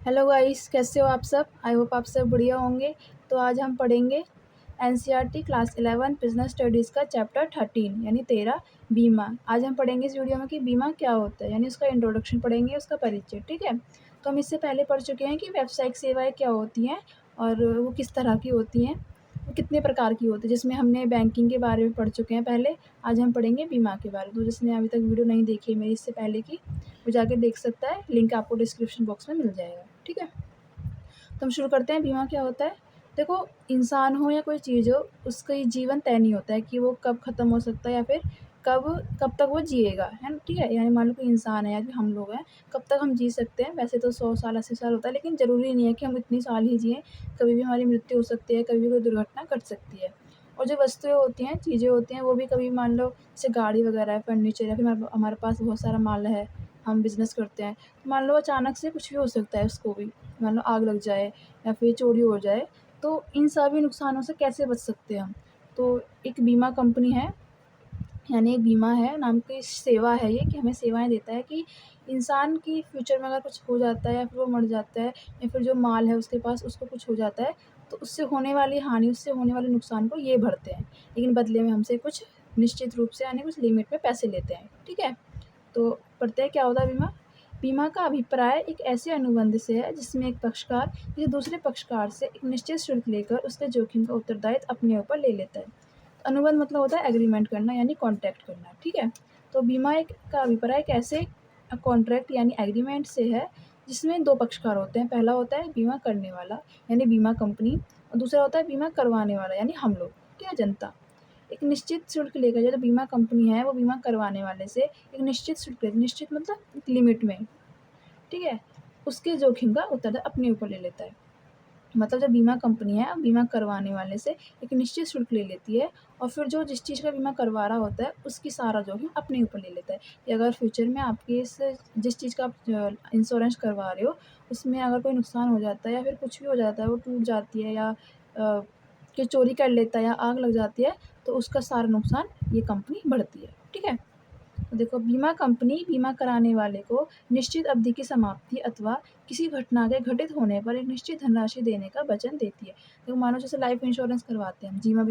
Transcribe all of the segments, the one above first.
Hello guys, कैसे हो आप सब। आई होप आप सब बढ़िया होंगे। तो आज हम पढ़ेंगे एनसीईआरटी क्लास 11 बिजनेस स्टडीज़ का चैप्टर 13 यानी 13 बीमा। आज हम पढ़ेंगे इस वीडियो में कि बीमा क्या होता है, यानी उसका इंट्रोडक्शन पढ़ेंगे, उसका परिचय। ठीक है। तो हम इससे पहले पढ़ चुके हैं कि व्यावसायिक सेवाएं क्या होती हैं और वो किस तरह की होती हैं, वो कितने प्रकार की होती है, जिसमें हमने बैंकिंग के बारे में पढ़ चुके हैं पहले। आज हम पढ़ेंगे बीमा के बारे में। तो जिसने अभी तक वीडियो नहीं देखी है मेरी इससे पहले की, वो जाके देख सकता है, लिंक आपको डिस्क्रिप्शन बॉक्स में मिल जाएगा। ठीक है। तो हम शुरू करते हैं। बीमा क्या होता है। देखो, इंसान हो या कोई चीज़ हो, उसका ये जीवन तय नहीं होता है कि वो कब ख़त्म हो सकता है या फिर कब कब तक वो जिएगा, है ना। ठीक है। यानी मान लो कोई इंसान है या फिर हम लोग हैं, कब तक हम जी सकते हैं। वैसे तो 100 साल 80 साल होता है, लेकिन ज़रूरी नहीं है कि हम इतनी साल ही जिएँ। कभी भी हमारी मृत्यु हो सकती है, कभी भी कोई दुर्घटना घट सकती है। और जो वस्तुएँ होती हैं, चीज़ें होती हैं, वो भी कभी मान लो जैसे गाड़ी वगैरह है, फर्नीचर है, फिर हमारे पास बहुत सारा माल है, हम बिज़नेस करते हैं, तो मान लो अचानक से कुछ भी हो सकता है उसको भी। मान लो आग लग जाए या फिर चोरी हो जाए, तो इन सभी नुकसानों से कैसे बच सकते हैं हम। तो एक बीमा कंपनी है, यानी एक बीमा है नाम की सेवा है ये, कि हमें सेवाएं देता है कि इंसान की फ्यूचर में अगर कुछ हो जाता है या फिर वो मर जाता है या फिर जो माल है उसके पास उसको कुछ हो जाता है, तो उससे होने वाली हानि, उससे होने वाले नुकसान को ये भरते हैं, लेकिन बदले में हमसे कुछ निश्चित रूप से यानी कुछ लिमिट में पैसे लेते हैं। ठीक है। तो पढ़ते हैं क्या होता है बीमा। बीमा का अभिप्राय एक ऐसे अनुबंध से है जिसमें एक पक्षकार किसी दूसरे पक्षकार से एक निश्चित शुल्क लेकर उसके जोखिम का उत्तरदायित्व अपने ऊपर ले लेता है। तो अनुबंध मतलब होता है एग्रीमेंट करना यानी कॉन्ट्रैक्ट करना। ठीक है। तो बीमा एक का अभिप्राय एक ऐसे कॉन्ट्रैक्ट यानी एग्रीमेंट से है जिसमें दो पक्षकार होते हैं। पहला होता है बीमा करने वाला यानी बीमा कंपनी, और दूसरा होता है बीमा करवाने वाला यानी हम लोग, ठीक है, जनता। एक निश्चित शुल्क लेकर, जो बीमा कंपनी है वो बीमा करवाने वाले से एक निश्चित शुल्क निश्चित मतलब एक लिमिट में, ठीक है, उसके जोखिम का उत्तरदायित्व अपने ऊपर ले लेता है। मतलब जब बीमा कंपनी है बीमा करवाने वाले से एक निश्चित शुल्क ले लेती है, और फिर जो जिस चीज़ का बीमा करवा रहा होता है उसकी सारा जोखिम अपने ऊपर ले लेता है कि अगर फ्यूचर में आपके इस जिस चीज़ का आप इंश्योरेंस करवा रहे हो उसमें अगर कोई नुकसान हो जाता है या फिर कुछ भी हो जाता है, वो टूट जाती है या कि चोरी कर लेता है या आग लग जाती है, तो उसका सारा नुकसान ये कंपनी भरती है। ठीक है। तो देखो, बीमा कंपनी बीमा कराने वाले को निश्चित अवधि की समाप्ति अथवा किसी घटना के घटित होने पर एक निश्चित धनराशि देने का वचन देती है। देखो, मानो जैसे लाइफ इंश्योरेंस करवाते हैं हम, जीवन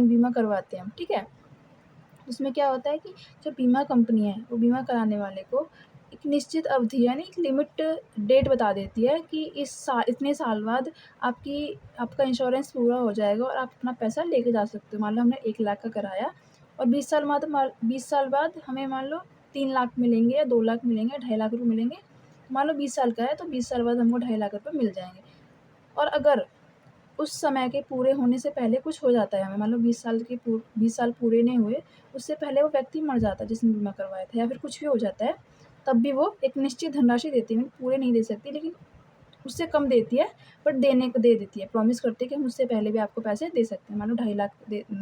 बीमा करवाते हैं हम। ठीक है। उसमें क्या होता है कि जो बीमा कंपनी है वो बीमा कराने वाले को एक निश्चित अवधि यानी एक लिमिट डेट बता देती है कि इस साल इतने साल बाद आपका इंश्योरेंस पूरा हो जाएगा और आप अपना पैसा लेके जा सकते हो। मान लो हमने 1 लाख का कराया और 20 साल बाद हमें मान लो 3 लाख मिलेंगे या 2 लाख मिलेंगे, 2.5 लाख रुपये मिलेंगे। मान लो 20 साल का है तो 20 साल बाद हमको 2.5 लाख रुपये मिल जाएंगे। और अगर उस समय के पूरे होने से पहले कुछ हो जाता है हमें, मान लो 20 साल पूरे नहीं हुए, उससे पहले वो व्यक्ति मर जाता है जिसने बीमा करवाया था, या फिर कुछ भी हो जाता है, तब भी वो एक निश्चित धनराशि देती है। पूरे नहीं दे सकती, लेकिन उससे कम देती है, बट देने को दे देती है। प्रॉमिस करती है कि हम उससे पहले भी आपको पैसे दे सकते हैं। मान लो 2.5 लाख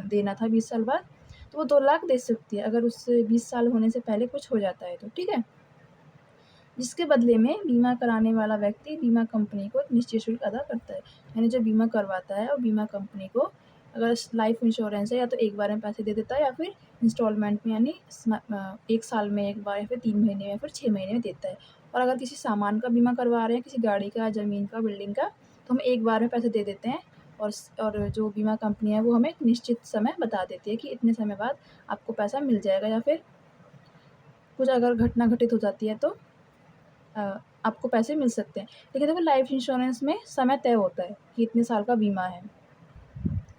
देना था 20 साल बाद, तो वो 2 लाख दे सकती है अगर उससे 20 साल होने से पहले कुछ हो जाता है तो। ठीक है। जिसके बदले में बीमा कराने वाला व्यक्ति बीमा कंपनी को एक निश्चित शुल्क अदा करता है। यानी जो बीमा करवाता है और बीमा कंपनी को अगर लाइफ इंश्योरेंस है, या तो एक बार में पैसे दे देता है या फिर इंस्टॉलमेंट में, यानी 1 साल में एक बार या फिर 3 महीने में या फिर 6 महीने में देता है। और अगर किसी सामान का बीमा करवा रहे हैं, किसी गाड़ी का, ज़मीन का, बिल्डिंग का, तो हम एक बार में पैसे दे देते हैं। और जो बीमा कंपनी है वो हमें एक निश्चित समय बता देती है कि इतने समय बाद आपको पैसा मिल जाएगा, या फिर कुछ अगर घटना घटित हो जाती है तो आपको पैसे मिल सकते हैं। लेकिन देखो, लाइफ इंश्योरेंस में समय तय होता है कि इतने साल का बीमा है,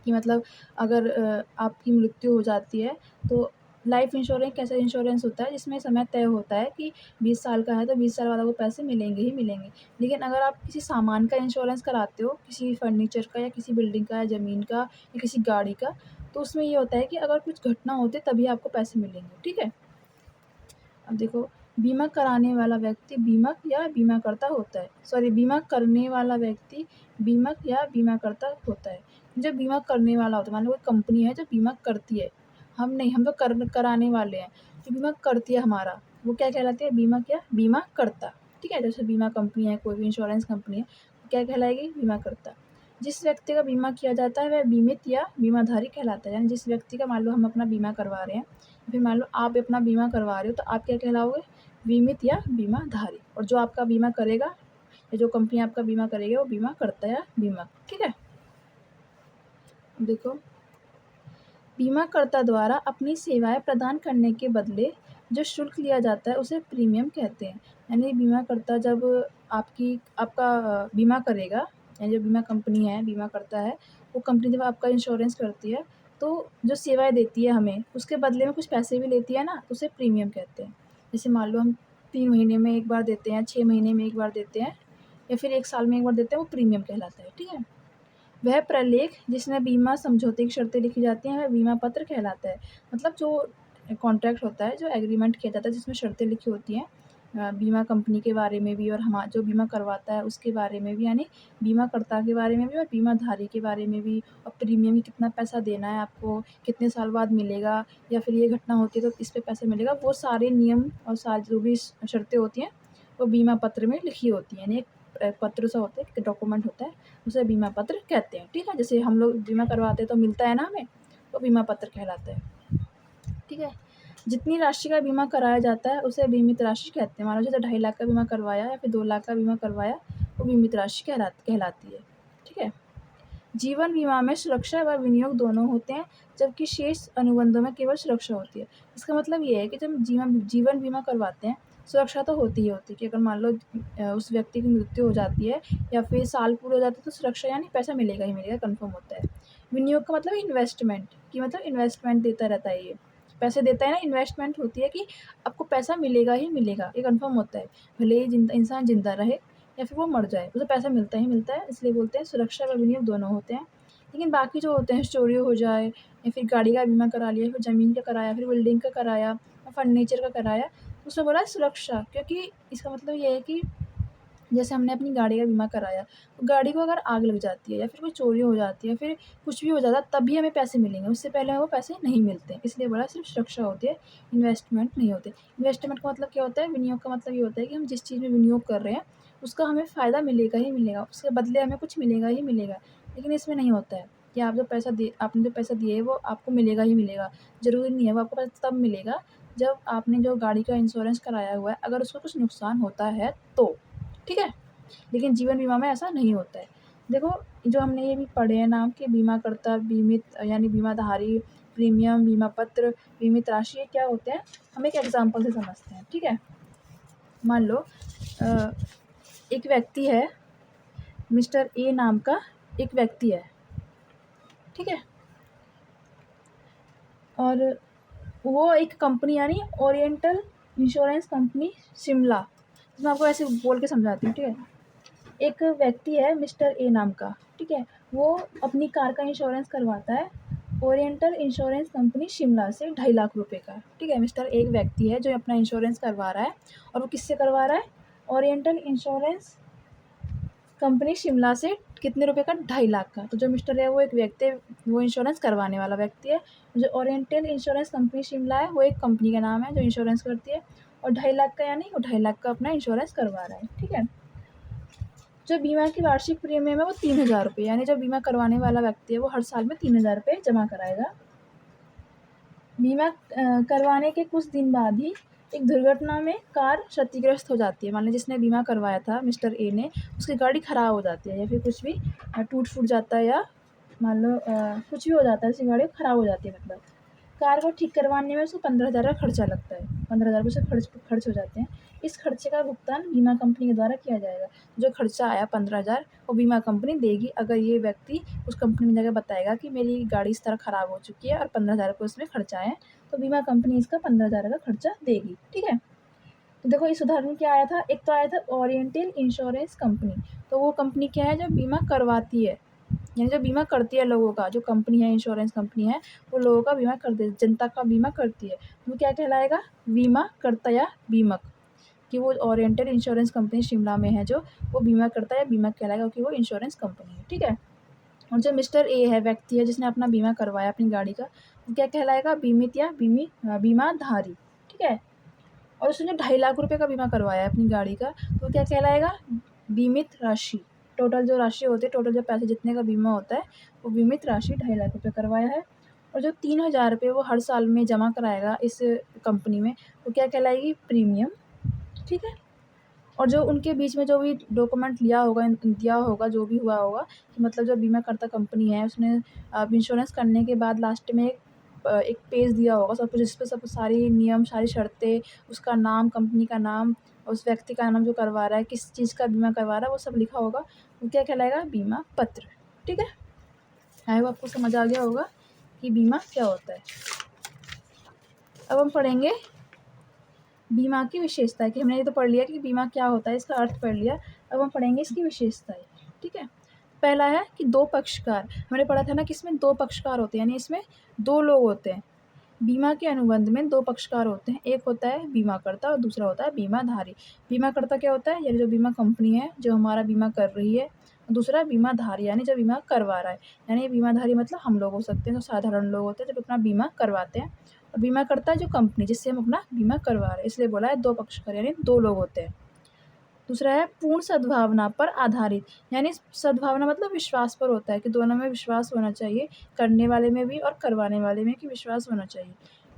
कि मतलब अगर आपकी मृत्यु हो जाती है तो लाइफ इंश्योरेंस कैसा इंश्योरेंस होता है जिसमें समय तय होता है कि 20 साल का है तो 20 साल बाद आपको पैसे मिलेंगे ही मिलेंगे। लेकिन अगर आप किसी सामान का इंश्योरेंस कराते हो, किसी फर्नीचर का या किसी बिल्डिंग का या ज़मीन का या किसी गाड़ी का, तो उसमें ये होता है कि अगर कुछ घटना होती है तभी आपको पैसे मिलेंगे। ठीक है। अब देखो, बीमा कराने वाला व्यक्ति बीमक या बीमाकर्ता होता है। सॉरी, बीमा करने वाला व्यक्ति बीमक या बीमाकर्ता होता है। जो बीमा करने वाला होता है, मान लो कोई कंपनी है जो बीमा करती है, हम नहीं, हम तो कराने वाले हैं। जो बीमा करती है हमारा, वो क्या कहलाती है? बीमक या बीमाकर्ता। ठीक है। जैसे बीमा कंपनी है, कोई भी इंश्योरेंस कंपनी है, क्या कहलाएगी? बीमाकर्ता। जिस व्यक्ति का बीमा किया जाता है वह बीमित या बीमाधारी कहलाता है। यानी जिस व्यक्ति का, मान लो हम अपना बीमा करवा रहे हैं, फिर मान लो आप अपना बीमा करवा रहे हो, तो आप क्या कहलाओगे? बीमित या बीमाधारी। और जो आपका बीमा करेगा, या जो कंपनी आपका बीमा करेगी वो बीमा करता या बीमक। ठीक है, देखो बीमाकर्ता द्वारा अपनी सेवाएं प्रदान करने के बदले जो शुल्क लिया जाता है उसे प्रीमियम कहते हैं। यानी बीमाकर्ता जब आपका बीमा करेगा, यानी जो बीमा कंपनी है बीमा करता है, वो कंपनी जब आपका इंश्योरेंस करती है तो जो सेवाएं देती है हमें उसके बदले में कुछ पैसे भी लेती है ना, तो उसे प्रीमियम कहते हैं। जैसे मान लो हम 3 महीने में एक बार देते हैं, 6 महीने में एक बार देते हैं या फिर 1 साल में एक बार देते हैं, वो प्रीमियम कहलाता है। ठीक है, वह प्रलेख जिसमें बीमा समझौते की शर्तें लिखी जाती हैं वह बीमा पत्र कहलाता है। मतलब जो कॉन्ट्रैक्ट होता है, जो एग्रीमेंट किया जाता है जिसमें शर्तें लिखी होती हैं बीमा कंपनी के बारे में भी और जो बीमा करवाता है उसके बारे में भी, यानी बीमाकर्ता के बारे में भी और बीमाधारी के बारे में भी, और प्रीमियम ही कितना पैसा देना है आपको, कितने साल बाद मिलेगा, या फिर ये घटना होती है तो इस पे पैसा मिलेगा, वो सारे नियम और सारी जो भी शर्तें होती हैं वो बीमा पत्र में लिखी होती हैं। यानी एक पत्र सा होता है, एक डॉक्यूमेंट होता है, उसे बीमा पत्र कहते हैं। ठीक है, जैसे हम लोग बीमा करवाते हैं तो मिलता है ना हमें, तो बीमा पत्र कहलाता है। ठीक है, जितनी राशि का बीमा कराया जाता है उसे बीमित राशि कहते हैं। मान लो जैसे 2.5 लाख का बीमा करवाया या फिर 2 लाख का बीमा करवाया, वो बीमित राशि कहलाती है। ठीक है, जीवन बीमा में सुरक्षा व विनियोग दोनों होते हैं, जबकि शेष अनुबंधों में केवल सुरक्षा होती है। इसका मतलब ये है कि जब जीवन बीमा करवाते हैं, सुरक्षा तो होती ही होती है कि अगर मान लो उस व्यक्ति की मृत्यु हो जाती है या फिर साल पूरे हो जाते हैं तो सुरक्षा यानी पैसा मिलेगा ही मिलेगा, कन्फर्म होता है। विनियोग का मतलब इन्वेस्टमेंट, कि मतलब इन्वेस्टमेंट देता रहता है, ये पैसे देता है ना, इन्वेस्टमेंट होती है कि आपको पैसा मिलेगा ही मिलेगा, ये कन्फर्म होता है। भले ही इंसान जिंदा रहे या फिर वो मर जाए, उसे पैसा मिलता ही मिलता है, इसलिए बोलते हैं सुरक्षा व विनियोग दोनों होते हैं। लेकिन बाकी जो होते हैं, चोरी हो जाए या फिर गाड़ी का बीमा करा लिया, फिर ज़मीन का कराया, फिर बिल्डिंग का कराया, फर्नीचर का कराया, तो उसमें बोला है सुरक्षा, क्योंकि इसका मतलब ये है कि जैसे हमने अपनी गाड़ी का बीमा कराया, तो गाड़ी को अगर आग लग जाती है या फिर कोई चोरी हो जाती है, फिर कुछ भी हो जाता है, तभी हमें पैसे मिलेंगे, उससे पहले हमें वो पैसे नहीं मिलते हैं। इसलिए बोला सिर्फ सुरक्षा होती है, इन्वेस्टमेंट नहीं होते। इन्वेस्टमेंट का मतलब क्या होता है, विनियोग का मतलब ये होता है कि हम जिस चीज़ में विनियोग कर रहे हैं उसका हमें फ़ायदा मिलेगा ही मिलेगा, उसके बदले हमें कुछ मिलेगा ही मिलेगा। लेकिन इसमें नहीं होता है कि आपने जो पैसा दिए वो आपको मिलेगा ही मिलेगा। ज़रूरी नहीं है, वो आपको पैसा तब मिलेगा जब आपने जो गाड़ी का इंश्योरेंस कराया हुआ है अगर उसको कुछ नुकसान होता है तो। ठीक है, लेकिन जीवन बीमा में ऐसा नहीं होता है। देखो, जो हमने ये भी पढ़े हैं नाम कि बीमाकर्ता, बीमित यानी बीमाधारी, प्रीमियम, बीमा पत्र, बीमित राशि, ये क्या होते हैं, हम एक एग्जांपल से समझते हैं। ठीक है, मान लो एक व्यक्ति है, मिस्टर ए नाम का एक व्यक्ति है। ठीक है, और वो एक कंपनी यानी ओरिएंटल इंश्योरेंस कंपनी शिमला, मैं आपको ऐसे बोल के समझाती हूँ। ठीक है, एक व्यक्ति है मिस्टर ए नाम का। ठीक है, वो अपनी कार का इंश्योरेंस करवाता है ओरिएंटल इंश्योरेंस कंपनी शिमला से 2.5 लाख रुपए का। ठीक है, मिस्टर एक व्यक्ति है जो अपना इंश्योरेंस करवा रहा है, और वो किससे करवा रहा है, ओरिएंटल इंश्योरेंस कंपनी शिमला से कितने रुपए का, 2.5 लाख का। तो जो मिस्टर है वो एक व्यक्ति है, वो इंश्योरेंस करवाने वाला व्यक्ति है। जो ओरिएंटल इंश्योरेंस कंपनी शिमला है वो एक कंपनी का नाम है जो इंश्योरेंस करती है, और 2.5 लाख का यानी वो 2.5 लाख का अपना इंश्योरेंस करवा रहा है। ठीक है, जो बीमा की वार्षिक प्रीमियम है वो 3,000 रुपये, यानी जो बीमा करवाने वाला व्यक्ति है वो हर साल में 3,000 रुपये जमा कराएगा। बीमा करवाने के कुछ दिन बाद ही एक दुर्घटना में कार क्षतिग्रस्त हो जाती है। मान लीजिए जिसने बीमा करवाया था मिस्टर ए ने, उसकी गाड़ी ख़राब हो जाती है या फिर कुछ भी टूट फूट जाता है, या मान लो कुछ भी हो जाता है, उसकी गाड़ी ख़राब हो जाती है, मतलब कार को ठीक करवाने में उसको 15,000 का खर्चा लगता है, 15,000 रुपये से खर्च हो जाते हैं। इस खर्चे का भुगतान बीमा कंपनी के द्वारा किया जाएगा। जो खर्चा आया 15,000 वो बीमा कंपनी देगी, अगर ये व्यक्ति उस कंपनी में जाकर बताएगा कि मेरी गाड़ी इस तरह ख़राब हो चुकी है और 15,000 रुपये उसमें खर्चा आए हैं, तो बीमा कंपनी इसका 15,000 का खर्चा देगी। ठीक है, तो देखो इस उदाहरण में क्या आया था, एक तो आया था ओरिएंटल इंश्योरेंस कंपनी, तो वो कंपनी क्या है, जो बीमा करवाती है, यानी जो बीमा करती है लोगों का, जो कंपनी है इंश्योरेंस कंपनी है वो लोगों का बीमा करती है, जनता का बीमा करती है, वो क्या कहलाएगा, बीमा करता या बीमक, कि वो ओरिएंटल इंश्योरेंस कंपनी शिमला में है जो, वो बीमा करता या बीमक कहलाएगा क्योंकि वो इंश्योरेंस कंपनी है। ठीक है, और जो मिस्टर ए है, व्यक्ति है जिसने अपना बीमा करवाया अपनी गाड़ी का, वो क्या कहलाएगा, बीमित या बीमाधारी। ठीक है, और उसने 2.5 लाख रुपए का बीमा करवाया है अपनी गाड़ी का, तो क्या कहलाएगा, बीमित राशि। टोटल जो राशि होती है, टोटल जो पैसे जितने का बीमा होता है वो बीमित राशि 2.5 लाख रुपए करवाया है। और जो 3,000 रुपये वो हर साल में जमा कराएगा इस कंपनी में, वो क्या कहलाएगी, प्रीमियम। ठीक है, और जो उनके बीच में जो भी डॉक्यूमेंट दिया होगा, जो भी हुआ होगा कि मतलब जो बीमाकर्ता कंपनी है उसने इंश्योरेंस करने के बाद लास्ट में एक पेज दिया होगा सब कुछ, जिस पे सब सारी नियम, सारी शर्तें, उसका नाम, कंपनी का नाम, उस व्यक्ति का नाम जो करवा रहा है, किस चीज़ का बीमा करवा रहा है, वो सब लिखा होगा। वो क्या कहलाएगा? बीमा पत्र। ठीक है? आई होप आपको समझ आ गया होगा कि बीमा क्या होता है। अब हम पढ़ेंगे बीमा की विशेषताएँ, कि हमने ये तो पढ़ लिया कि बीमा क्या होता है, इसका अर्थ पढ़ लिया। अब हम पढ़ेंगे इसकी विशेषताएँ। ठीक है? पहला है कि 2 पक्षकार। हमने पढ़ा था ना कि इसमें 2 पक्षकार होते हैं, यानी इसमें 2 लोग होते हैं। बीमा के अनुबंध में 2 पक्षकार होते हैं, एक होता है बीमाकर्ता और दूसरा होता है बीमाधारी। बीमाकर्ता क्या होता है? यानी जो बीमा कंपनी है, जो हमारा बीमा कर रही है। दूसरा बीमाधारी, यानी जो बीमा करवा रहा है। यानी बीमाधारी मतलब हम लोग हो सकते हैं, जो साधारण लोग होते हैं, जो अपना बीमा करवाते हैं। और बीमाकर्ता जो कंपनी जिससे हम अपना बीमा करवा रहे हैं, इसलिए बोला है 2 पक्षकार, यानी 2 लोग होते हैं। दूसरा है पूर्ण सद्भावना पर आधारित, यानी सद्भावना मतलब विश्वास पर होता है, कि दोनों में विश्वास होना चाहिए, करने वाले में भी और करवाने वाले में, कि विश्वास होना चाहिए।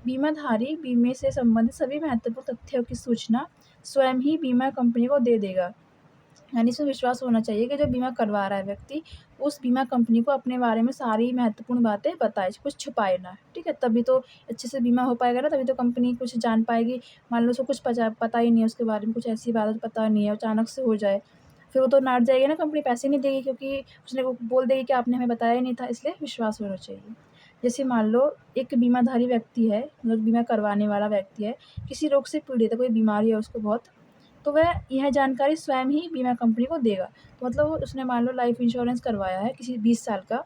बीमाधारी बीमे से संबंधित सभी महत्वपूर्ण तथ्यों की सूचना स्वयं ही बीमा कंपनी को दे देगा। यानी इसमें विश्वास होना चाहिए कि जो बीमा करवा रहा है व्यक्ति, उस बीमा कंपनी को अपने बारे में सारी महत्वपूर्ण बातें बताए, कुछ छुपाए ना। ठीक है? तभी तो अच्छे से बीमा हो पाएगा ना, तभी तो कंपनी कुछ जान पाएगी। मान लो उसको कुछ पता ही नहीं है उसके बारे में, कुछ ऐसी बात पता नहीं है, अचानक से हो जाए, फिर वो तो डाँट जाएगी ना, कंपनी पैसे नहीं देगी, क्योंकि उसने वो बोल देगी कि आपने हमें बताया ही नहीं था। इसलिए विश्वास होना चाहिए। जैसे मान लो एक बीमाधारी व्यक्ति है, मतलब बीमा करवाने वाला व्यक्ति है, किसी रोग से पीड़ित है, कोई बीमारी है उसको बहुत, तो वह यह जानकारी स्वयं ही बीमा कंपनी को देगा। तो मतलब उसने मान लो लाइफ इंश्योरेंस करवाया है किसी 20 साल का,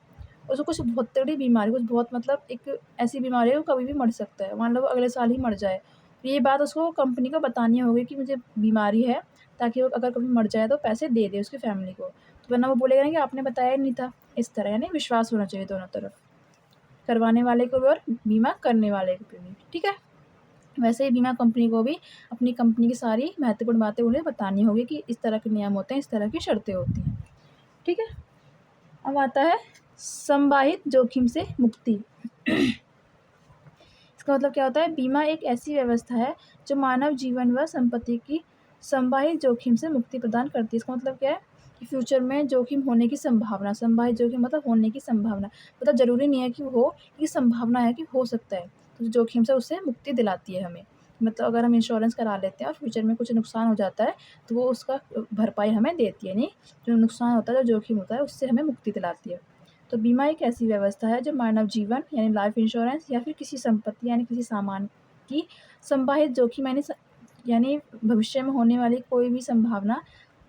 उसको कुछ बहुत तगड़ी बीमारी, कुछ बहुत मतलब एक ऐसी बीमारी है, वो कभी भी मर सकता है। मान लो वो अगले साल ही मर जाए, तो ये बात उसको कंपनी को बतानी होगी कि मुझे बीमारी है, ताकि वो अगर कभी मर जाए तो पैसे दे दे उसकी फैमिली को। तो वरना वो बोलेगा नहीं कि आपने बताया ही नहीं था। इस तरह यानी विश्वास होना चाहिए दोनों तरफ, करवाने वाले को भी और बीमा करने वाले को भी। ठीक है? वैसे ही बीमा कंपनी को भी अपनी कंपनी की सारी महत्वपूर्ण बातें उन्हें बतानी होगी, कि इस तरह के नियम होते हैं, इस तरह की शर्तें होती हैं। ठीक है? अब आता है संभावित जोखिम से मुक्ति। इसका मतलब क्या होता है? बीमा एक ऐसी व्यवस्था है जो मानव जीवन व संपत्ति की संभावित जोखिम से मुक्ति प्रदान करती है। इसका मतलब क्या है? कि फ्यूचर में जोखिम होने की संभावना, संभावित जोखिम मतलब होने की संभावना, मतलब ज़रूरी नहीं है कि हो, ये संभावना है कि हो सकता है। तो जोखिम से उससे मुक्ति दिलाती है हमें। मतलब अगर हम इंश्योरेंस करा लेते हैं और फ्यूचर में कुछ नुकसान हो जाता है, तो वो उसका भरपाई हमें देती है। यानी जो नुकसान होता है, जो जोखिम होता है, उससे हमें मुक्ति दिलाती है। तो बीमा एक ऐसी व्यवस्था है जो मानव जीवन यानी लाइफ इंश्योरेंस या फिर किसी संपत्ति यानी किसी सामान की संभावित जोखिम यानी भविष्य में होने वाली कोई भी संभावना,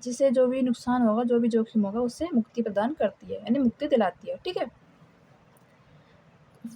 जिससे जो भी नुकसान होगा, जो भी जोखिम होगा, उससे मुक्ति प्रदान करती है, यानी मुक्ति दिलाती है। ठीक है?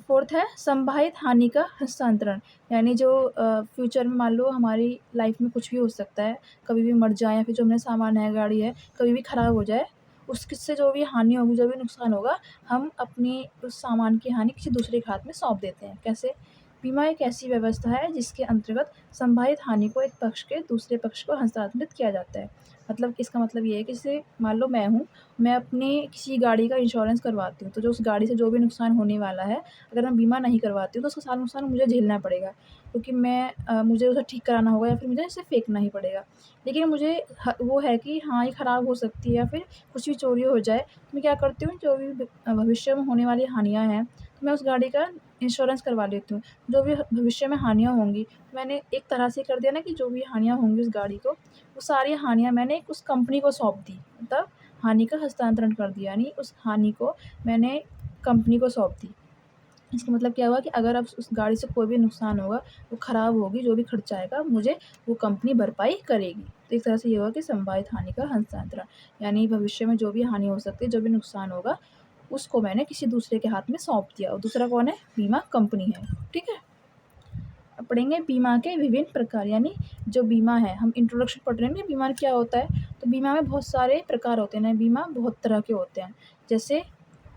फोर्थ है संभावित हानि का हस्तांतरण, यानी जो फ्यूचर में मान लो हमारी लाइफ में कुछ भी हो सकता है, कभी भी मर जाए, या फिर जो हमने सामान है, गाड़ी है, कभी भी ख़राब हो जाए, उससे जो भी हानि होगी, जो भी नुकसान होगा, हम अपनी उस सामान की हानि किसी दूसरे के हाथ में सौंप देते हैं। कैसे? बीमा एक ऐसी व्यवस्था है जिसके अंतर्गत संभावित हानि को एक पक्ष के दूसरे पक्ष को हस्तांतरित किया जाता है। मतलब इसका मतलब ये है कि जैसे मान लो मैं अपनी किसी गाड़ी का इंश्योरेंस करवाती हूँ, तो जो उस गाड़ी से जो भी नुकसान होने वाला है, अगर मैं बीमा नहीं करवाती हूँ, तो उसका सारा नुकसान मुझे झेलना पड़ेगा, क्योंकि मुझे उसे ठीक कराना होगा, या फिर मुझे इसे फेंकना ही पड़ेगा। लेकिन मुझे वो है कि हाँ, ये ख़राब हो सकती है, या फिर कुछ भी चोरी हो जाए, तो मैं क्या करती हूँ, जो भी भविष्य में होने वाली हानियाँ हैं, तो मैं उस गाड़ी का इंश्योरेंस करवा लेती हूँ। जो भी भविष्य में हानियाँ होंगी, मैंने एक तरह से कर दिया ना, कि जो भी हानियाँ होंगी उस गाड़ी को, वो सारी हानियाँ मैंने उस कंपनी को सौंप दी। मतलब हानि का हस्तांतरण कर दिया, यानी उस हानि को मैंने कंपनी को सौंप दी। इसका मतलब क्या हुआ कि अगर अब उस गाड़ी से कोई भी नुकसान होगा, वो ख़राब होगी, जो भी खर्चा आएगा, मुझे वो कंपनी भरपाई करेगी। तो एक तरह से ये हुआ कि संभावित हानि का हस्तांतरण, यानी भविष्य में जो भी हानि हो सकती है, जो भी नुकसान होगा, उसको मैंने किसी दूसरे के हाथ में सौंप दिया, और दूसरा कौन है? बीमा कंपनी है। ठीक है? अब पढ़ेंगे बीमा के विभिन्न प्रकार, यानी जो बीमा है, हम इंट्रोडक्शन पढ़ रहे हैं कि बीमा क्या होता है। तो बीमा में बहुत सारे प्रकार होते हैं ना, बीमा बहुत तरह के होते हैं। जैसे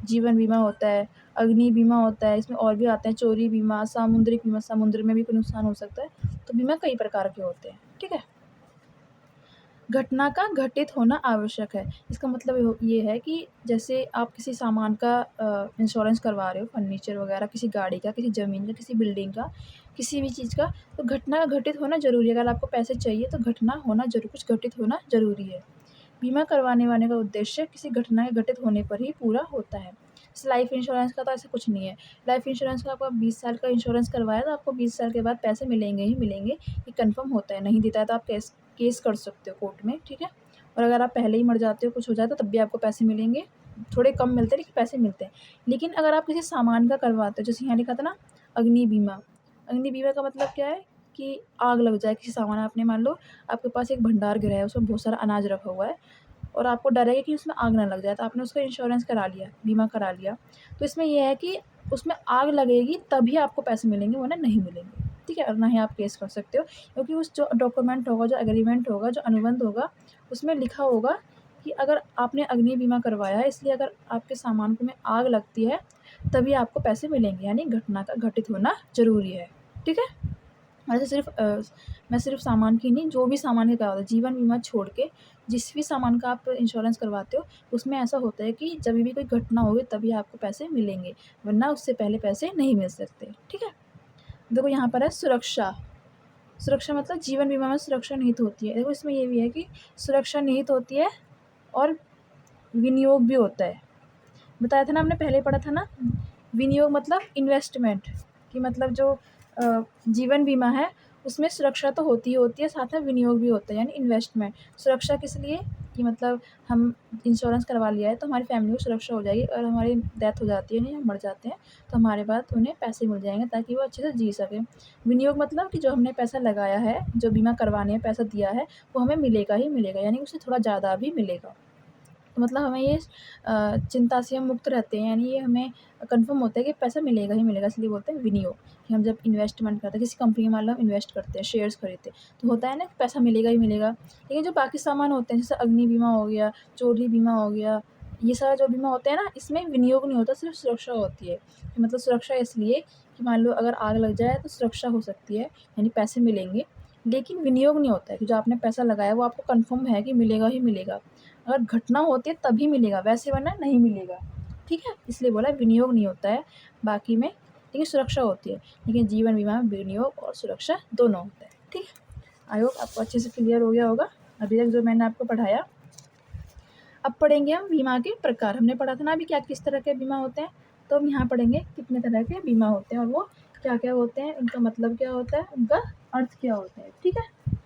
जीवन बीमा होता है, अग्नि बीमा होता है, इसमें और भी आते हैं, चोरी बीमा, सामुद्रिक बीमा, समुद्र में भी कोई नुकसान हो सकता है। तो बीमा कई प्रकार के होते हैं। ठीक है? घटना का घटित होना आवश्यक है। इसका मतलब ये है कि जैसे आप किसी सामान का इंश्योरेंस करवा रहे हो, फर्नीचर वगैरह, किसी गाड़ी का, किसी ज़मीन का, किसी बिल्डिंग का, किसी भी चीज़ का, तो घटना घटित होना ज़रूरी है। अगर आपको पैसे चाहिए तो घटना होना कुछ घटित होना ज़रूरी है। बीमा करवाने वाले का उद्देश्य किसी घटना के घटित होने पर ही पूरा होता है। जैसे लाइफ़ इंश्योरेंस का तो ऐसा कुछ नहीं है। लाइफ़ इंश्योरेंस का आपको 20 साल का इंश्योरेंस करवाया तो आपको 20 साल के बाद पैसे मिलेंगे ही मिलेंगे, ये कन्फर्म होता है। नहीं देता है तो आप केस केस कर सकते हो कोर्ट में, ठीक है? और अगर आप पहले ही मर जाते हो, कुछ हो जाता है, तब भी आपको पैसे मिलेंगे। थोड़े कम मिलते हैं लेकिन पैसे मिलते हैं। लेकिन अगर आप किसी सामान का करवाते हो, जैसे यहाँ लिखा था ना अग्नि बीमा। अग्नि बीमा का मतलब क्या है कि आग लग जाए किसी सामान, आपने मान लो आपके पास एक भंडार गृह है, उसमें बहुत सारा अनाज रखा हुआ है और आपको डर है कि उसमें आग ना लग जाए, तो आपने उसका इंश्योरेंस करा लिया, बीमा करा लिया। तो इसमें ये है कि उसमें आग लगेगी तभी आपको पैसे मिलेंगे, वरना नहीं मिलेंगे, ठीक है? और ना ही आप केस कर सकते हो, क्योंकि उस जो डॉक्यूमेंट होगा, जो एग्रीमेंट होगा, जो अनुबंध होगा, उसमें लिखा होगा कि अगर आपने अग्नि बीमा करवाया है, इसलिए अगर आपके सामान को में आग लगती है तभी आपको पैसे मिलेंगे, यानी घटना का घटित होना ज़रूरी है, ठीक है? ऐसे मैं सिर्फ सामान की नहीं, जो भी सामान का करवाता हूँ, जीवन बीमा छोड़ के जिस भी सामान का आप इंश्योरेंस करवाते हो, उसमें ऐसा होता है कि जब भी कोई घटना होगी तभी आपको पैसे मिलेंगे, वरना उससे पहले पैसे नहीं मिल सकते, ठीक है? देखो यहाँ पर है सुरक्षा। सुरक्षा मतलब जीवन बीमा में सुरक्षा निहित होती है। देखो इसमें ये भी है कि सुरक्षा निहित होती है और विनियोग भी होता है। बताया था ना, हमने पहले पढ़ा था ना, विनियोग मतलब इन्वेस्टमेंट, कि मतलब जो जीवन बीमा है उसमें सुरक्षा तो होती ही होती है, साथ में विनियोग भी होता है, यानी इन्वेस्टमेंट। सुरक्षा किस लिए कि मतलब हम इंश्योरेंस करवा लिया है तो हमारी फैमिली को सुरक्षा हो जाएगी, और हमारी डेथ हो जाती है, नहीं हम मर जाते हैं तो हमारे बाद उन्हें पैसे मिल जाएंगे ताकि वो अच्छे से जी सकें। विनियोग मतलब कि जो हमने पैसा लगाया है, जो बीमा करवाने में पैसा दिया है, वो हमें मिलेगा ही मिलेगा, यानी उससे थोड़ा ज़्यादा भी मिलेगा। तो मतलब हमें ये चिंता से हम मुक्त रहते हैं, यानी ये हमें कन्फर्म होता है कि पैसा मिलेगा ही मिलेगा, इसलिए बोलते हैं विनियोग। कि हम जब इन्वेस्टमेंट करते हैं किसी कंपनी में, मान लो हम इन्वेस्ट करते हैं, शेयर्स खरीदते हैं, तो होता है ना कि पैसा मिलेगा ही मिलेगा। लेकिन जो बाकी सामान होते हैं, जैसे अग्नि बीमा हो गया, चोरी बीमा हो गया, ये सारा जो बीमा होते हैं ना, इसमें विनियोग नहीं होता, सिर्फ सुरक्षा होती है। कि मतलब सुरक्षा इसलिए कि मान लो अगर आग लग जाए तो सुरक्षा हो सकती है, यानी पैसे मिलेंगे। लेकिन विनियोग नहीं होता है कि जो आपने पैसा लगाया वो आपको कन्फर्म है कि मिलेगा ही मिलेगा। अगर घटना होती है तभी मिलेगा, वैसे वरना नहीं मिलेगा, ठीक है? इसलिए बोला विनियोग नहीं होता है बाकी में, लेकिन सुरक्षा होती है। लेकिन जीवन बीमा में विनियोग और सुरक्षा दोनों होता है, ठीक है? आई होप आपको अच्छे से क्लियर हो गया होगा अभी तक जो मैंने आपको पढ़ाया। अब पढ़ेंगे हम बीमा के प्रकार। हमने पढ़ा था ना अभी क्या किस तरह के बीमा होते हैं, तो हम यहाँ पढ़ेंगे कितने तरह के बीमा होते हैं और वो क्या क्या होते हैं, उनका मतलब क्या होता है, उनका अर्थ क्या होता है, ठीक है?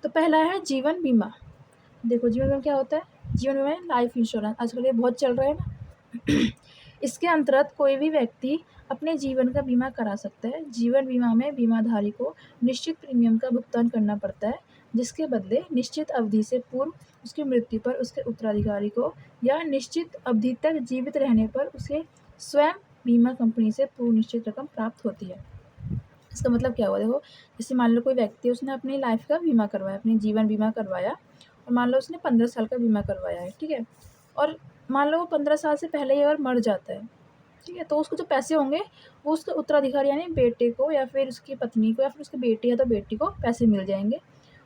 तो पहला है जीवन बीमा। देखो जीवन बीमा क्या होता है, जीवन बीमा लाइफ इंश्योरेंस, आजकल ये बहुत चल रहा है ना। इसके अंतर्गत कोई भी व्यक्ति अपने जीवन का बीमा करा सकता है। जीवन बीमा में बीमाधारी को निश्चित प्रीमियम का भुगतान करना पड़ता है, जिसके बदले निश्चित अवधि से पूर्व उसकी मृत्यु पर उसके उत्तराधिकारी को या निश्चित अवधि तक जीवित रहने पर उसे स्वयं बीमा कंपनी से पूर्व निश्चित रकम प्राप्त होती है। इसका मतलब क्या हुआ, देखो जैसे मान लो कोई व्यक्ति उसने अपनी लाइफ का बीमा करवाया, अपनी जीवन बीमा करवाया, और मान लो उसने 15 साल का बीमा करवाया है, ठीक है? और मान लो वो 15 साल से पहले ही अगर मर जाता है, ठीक है? तो उसको जो पैसे होंगे वो उसके उत्तराधिकारी यानी बेटे को या फिर उसकी पत्नी को या फिर उसके बेटे या तो बेटी को पैसे मिल जाएंगे।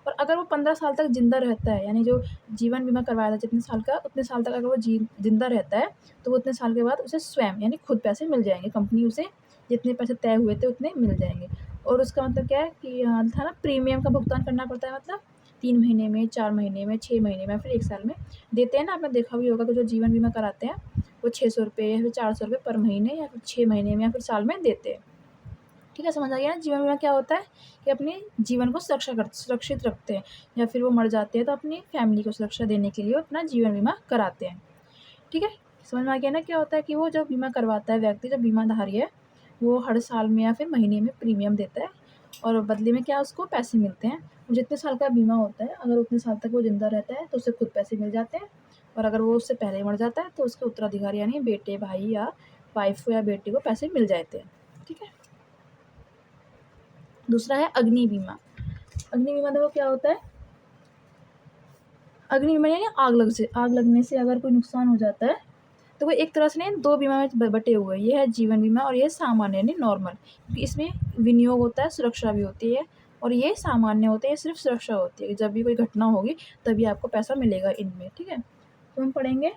और अगर वो 15 साल तक ज़िंदा रहता है, यानी जो जीवन बीमा करवाया था जितने साल का, उतने साल तक अगर वो ज़िंदा रहता है, तो वो उतने साल के बाद उसे स्वयं यानी खुद पैसे मिल जाएंगे, कंपनी उसे जितने पैसे तय हुए थे उतने मिल जाएंगे। और उसका मतलब क्या है कि यहाँ था ना प्रीमियम का भुगतान करना पड़ता है, मतलब 3 महीने में, 4 महीने में, 6 महीने में, फिर 1 साल में देते हैं ना। आपने देखा भी होगा कि जो जीवन बीमा कराते हैं वो 600 रुपये या फिर 400 रुपये पर महीने या फिर 6 महीने में या फिर साल में देते हैं, ठीक है? समझ आ गया ना? जीवन बीमा क्या होता है कि अपने जीवन को सुरक्षित रखते हैं, या फिर वो मर जाते हैं तो अपनी फैमिली को सुरक्षा देने के लिए वो अपना जीवन बीमा कराते हैं, ठीक है? समझ में आ गया ना? क्या होता है कि वो जो बीमा करवाता है व्यक्ति, जो बीमाधारी है, वो हर साल में या फिर महीने में प्रीमियम देता है, और बदले में क्या उसको पैसे मिलते हैं। जितने साल का बीमा होता है, अगर उतने साल तक वो ज़िंदा रहता है तो उसे खुद पैसे मिल जाते हैं, और अगर वो उससे पहले मर जाता है तो उसके उत्तराधिकारी यानी बेटे, भाई या वाइफ को या बेटे को पैसे मिल जाते हैं, ठीक है? दूसरा है अग्नि बीमा। अग्नि बीमा देखो क्या होता है, अग्नि बीमा यानी आग लगने से अगर कोई नुकसान हो जाता है तो वो एक तरह से ना 2 बीमा में बटे हुए हैं। ये है जीवन बीमा और ये है सामान्य यानी नॉर्मल, क्योंकि इसमें विनियोग होता है, सुरक्षा भी होती है, और ये सामान्य होते हैं, ये सिर्फ सुरक्षा होती है कि जब भी कोई घटना होगी तभी आपको पैसा मिलेगा इनमें, ठीक है? तो हम पढ़ेंगे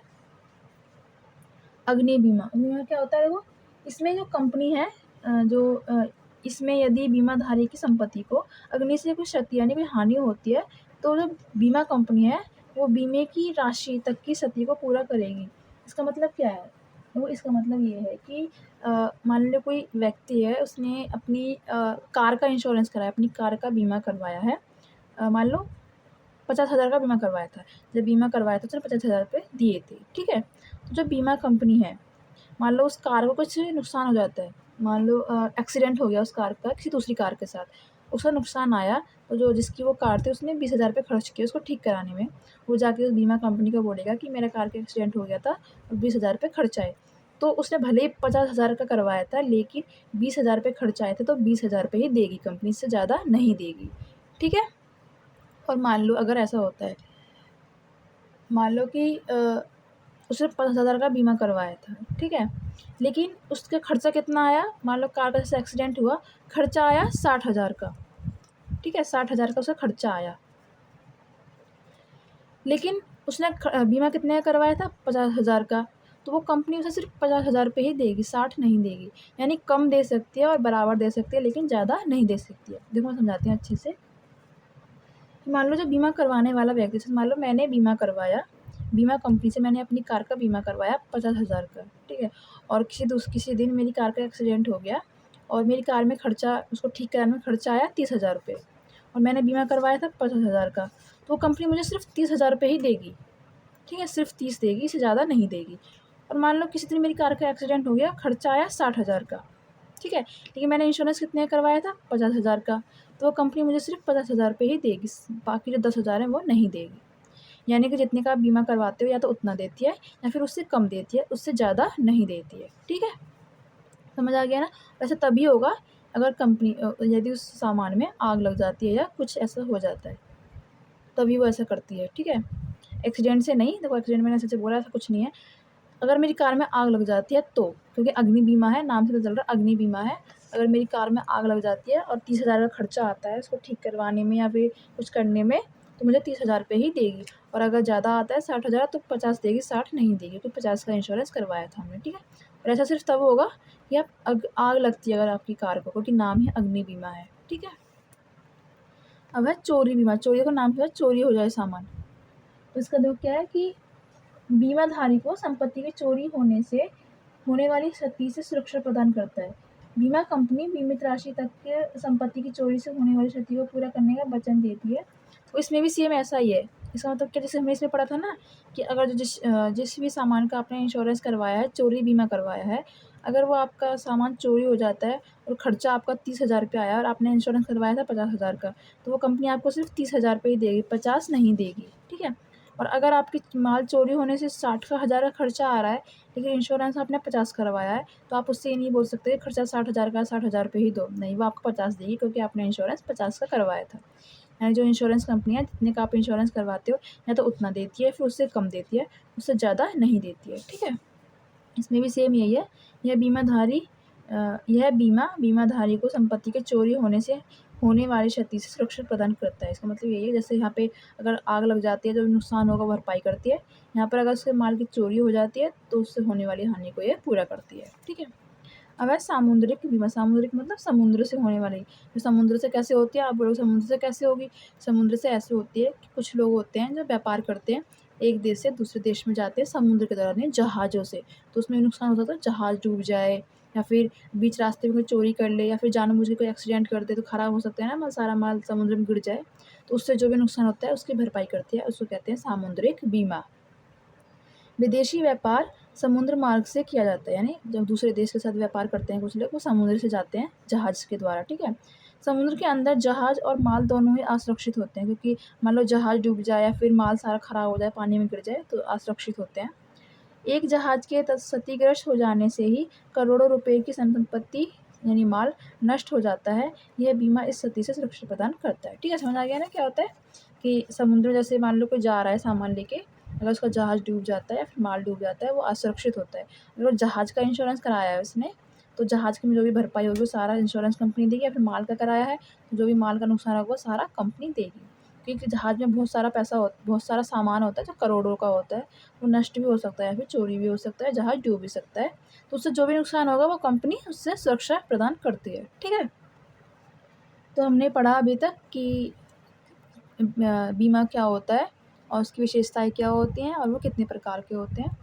अग्नि बीमा। अग्नि बीमा क्या होता है, देखो इसमें जो कंपनी है, जो इसमें यदि बीमाधारी की संपत्ति को अग्नि से कुछ क्षति यानी कोई हानि होती है तो जो बीमा कंपनी है वो बीमे की राशि तक की क्षति को पूरा करेगी। इसका मतलब क्या है? वो इसका मतलब ये है कि मान लो कोई व्यक्ति है, उसने अपनी कार का इंश्योरेंस कराया, अपनी कार का बीमा करवाया है। मान लो 50,000 का बीमा करवाया था। जब बीमा करवाया था तो उसने 50,000 रुपये दिए थे, ठीक है? तो जो बीमा कंपनी है, मान लो उस कार को कुछ नुकसान हो जाता है, मान लो एक्सीडेंट हो गया उस कार का किसी दूसरी कार के साथ, उसका नुकसान आया, तो जो जिसकी वो कार थी उसने 20,000 रुपये खर्च किए उसको ठीक कराने में। वो जाके उस बीमा कंपनी को बोलेगा कि मेरा कार का एक्सीडेंट हो गया था और 20,000 रुपये खर्च आए। तो उसने भले ही 50,000 का करवाया था, लेकिन 20,000 रुपये खर्च आए थे तो 20,000 रुपये ही देगी कंपनी, इससे ज़्यादा नहीं देगी, ठीक है? और मान लो अगर ऐसा होता है, मान लो कि उसने 50,000 का बीमा करवाया था, ठीक है? लेकिन उसका खर्चा कितना आया? मान लो कार का जैसे एक्सीडेंट हुआ, खर्चा आया 60,000 का, ठीक है? 60,000 का उसका खर्चा आया। लेकिन उसने बीमा कितने का करवाया था? 50,000 का। तो वो कंपनी उसे सिर्फ 50,000 रुपये ही देगी, 60 नहीं देगी। यानी कम दे सकती है और बराबर दे सकती है, लेकिन ज़्यादा नहीं दे सकती है। देखो मैं समझाती हूँ अच्छे से। मान लो जो बीमा करवाने वाला व्यक्ति, जैसे मान लो मैंने बीमा करवाया, बीमा कंपनी से मैंने अपनी कार का बीमा करवाया 50,000 का, ठीक है? और किसी दिन मेरी कार का एक्सीडेंट हो गया और मेरी कार में खर्चा, उसको ठीक कराने में खर्चा आया 30,000 रुपये और मैंने बीमा करवाया था 50,000 का, तो वो कंपनी मुझे सिर्फ 30,000 रुपये ही देगी, ठीक है? सिर्फ 30 देगी, इससे ज़्यादा नहीं देगी। और मान लो किसी दिन मेरी कार का एक्सीडेंट हो गया, खर्चा आया 60,000 का, ठीक है? लेकिन मैंने इंश्योरेंस कितने का करवाया था? 50,000 का, तो वो कंपनी मुझे सिर्फ 50,000 रुपये ही देगी, बाकी जो 10,000 हैं वो नहीं देगी। यानी कि जितने का आप बीमा करवाते हो या तो उतना देती है या फिर उससे कम देती है, उससे ज़्यादा नहीं देती है, ठीक है? समझ आ गया ना? वैसे तभी होगा अगर कंपनी यदि उस सामान में आग लग जाती है या कुछ ऐसा हो जाता है, तभी वो ऐसा करती है, ठीक है? एक्सीडेंट से नहीं, देखो एक्सीडेंट मैंने सच बोला, ऐसा कुछ नहीं है। अगर मेरी कार में आग लग जाती है तो, क्योंकि अग्नि बीमा है, नाम से तो चल रहा है अग्नि बीमा है। अगर मेरी कार में आग लग जाती है और 30,000 का खर्चा आता है उसको ठीक करवाने में या फिर कुछ करने में, तो मुझे 30,000 रुपये ही देगी। और अगर ज़्यादा आता है 60,000 तो 50 देगी, 60 नहीं देगी, क्योंकि 50 का इंश्योरेंस करवाया था हमने, ठीक है? और ऐसा सिर्फ तब होगा कि आग लगती है अगर आपकी कार को, क्योंकि नाम ही अग्नि बीमा है, ठीक है? अब है चोरी बीमा। चोरी का नाम क्या है? चोरी हो जाए सामान। तो इसका देखो क्या है कि बीमाधारी को संपत्ति के चोरी होने से होने वाली क्षति से सुरक्षा प्रदान करता है। बीमा कंपनी बीमित राशि तक के संपत्ति की चोरी से होने वाली क्षति को पूरा करने का वचन देती है। तो इसमें भी सेम ऐसा ही है। इसका मतलब क्या, जैसे हमने इसमें पढ़ा था ना कि अगर जो जिस भी सामान का आपने इंश्योरेंस करवाया है, चोरी बीमा करवाया है, अगर वो आपका सामान चोरी हो जाता है और खर्चा आपका 30,000 रुपये आया और आपने इंश्योरेंस करवाया था 50,000 का, तो वो कंपनी आपको सिर्फ 30,000 रुपये ही देगी, 50 नहीं देगी, ठीक है? और अगर आपकी माल चोरी होने से 60,000 का खर्चा आ रहा है, लेकिन इंश्योरेंस आपने 50 करवाया है, तो आप उससे ये नहीं बोल सकते कि खर्चा 60,000 का, 60,000 रुपये ही दो। नहीं, वो आपको 50 देगी, क्योंकि आपने इंश्योरेंस 50 का करवाया था। यानी जो इंश्योरेंस कंपनी है, जितने का आप इंश्योरेंस करवाते हो, या तो उतना देती है, फिर उससे कम देती है, उससे ज़्यादा नहीं देती है, ठीक है? इसमें भी सेम यही है। यह बीमाधारी को संपत्ति के चोरी होने से होने वाली क्षति से सुरक्षा प्रदान करता है। इसका मतलब यही है, जैसे यहाँ पे अगर आग लग जाती है, जो नुकसान होगा भरपाई करती है। यहाँ पर अगर उसके माल की चोरी हो जाती है तो उससे होने वाली हानि को ये पूरा करती है, ठीक है? अब है सामुद्रिक बीमा। सामुद्रिक मतलब समुद्र से होने वाली। जो समुद्र से कैसे होती है? आप बोलोगे समुद्र से कैसे होगी? समुद्र से ऐसे होती है कि कुछ लोग होते हैं जो व्यापार करते हैं, एक देश से दूसरे देश में जाते हैं समुद्र के दौरान, जहाज़ों से। तो उसमें नुकसान हो सकता है, जहाज़ डूब जाए या फिर बीच रास्ते में कोई चोरी कर ले या फिर जानबूझ के कोई एक्सीडेंट कर दे, तो ख़राब हो सकता है ना, सारा माल समुद्र में गिर जाए। तो उससे जो भी नुकसान होता है उसकी भरपाई करती है, उसको कहते हैं सामुद्रिक बीमा। विदेशी व्यापार समुद्र मार्ग से किया जाता है, यानी जब दूसरे देश के साथ व्यापार करते हैं कुछ लोग, वो समुद्र से जाते हैं जहाज़ के द्वारा, ठीक है? समुद्र के अंदर जहाज़ और माल दोनों ही असुरक्षित होते हैं, क्योंकि मान लो जहाज़ डूब जाए या फिर माल सारा ख़राब हो जाए, पानी में गिर जाए, तो असुरक्षित होते हैं। एक जहाज़ के क्षतिग्रस्त हो जाने से ही करोड़ों रुपए की संपत्ति यानी माल नष्ट हो जाता है। यह बीमा इस क्षति से सुरक्षा प्रदान करता है, ठीक है? समझ आ गया ना क्या होता है कि समुद्र, जैसे मान लो कोई जा रहा है सामान लेके, अगर उसका जहाज़ डूब जाता है या फिर माल डूब जाता है, वो असुरक्षित होता है। अगर जहाज़ का इंश्योरेंस कराया है उसने, तो जहाज़ की जो भी भरपाई होगी वो सारा इंश्योरेंस कंपनी देगी, या फिर माल का कराया है तो जो भी माल का नुकसान होगा वो सारा कंपनी देगी। क्योंकि जहाज़ में बहुत सारा सामान होता है जो करोड़ों का होता है, वो नष्ट भी हो सकता है या फिर चोरी भी हो सकता है, जहाज़ डूब भी सकता है। तो उससे जो भी नुकसान होगा वो कंपनी उससे सुरक्षा प्रदान करती है, ठीक है? तो हमने पढ़ा अभी तक कि बीमा क्या होता है और उसकी विशेषताएं क्या होती हैं और वो कितने प्रकार के होते हैं।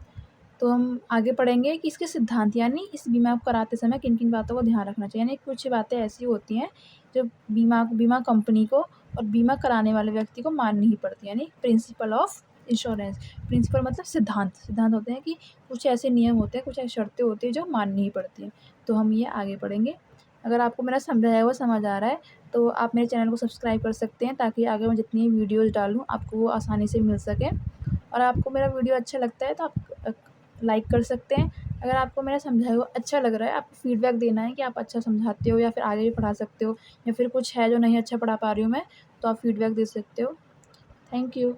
तो हम आगे पढ़ेंगे कि इसके सिद्धांत, यानी इस बीमा को कराते समय किन किन बातों को ध्यान रखना चाहिए। यानी कुछ बातें ऐसी होती हैं जो बीमा कंपनी को और बीमा कराने वाले व्यक्ति को माननी ही पड़ती है। यानी प्रिंसिपल ऑफ इंश्योरेंस। प्रिंसिपल मतलब सिद्धांत। सिद्धांत होते हैं कि कुछ ऐसे नियम होते हैं, कुछ ऐसी शर्तें होती हैं जो माननी ही पड़ती हैं। तो हम ये आगे पढ़ेंगे। अगर आपको मेरा समझाया हुआ समझ आ रहा है तो आप मेरे चैनल को सब्सक्राइब कर सकते हैं, ताकि आगे मैं जितनी वीडियोज़ डालूँ आपको वो आसानी से मिल सके। और आपको मेरा वीडियो अच्छा लगता है तो आप लाइक कर सकते हैं। अगर आपको मेरा समझाया हुआ अच्छा लग रहा है, आपको फीडबैक देना है कि आप अच्छा समझाते हो या फिर आगे भी पढ़ा सकते हो, या फिर कुछ है जो नहीं अच्छा पढ़ा पा रही हूँ मैं, तो आप फीडबैक दे सकते हो। Thank you.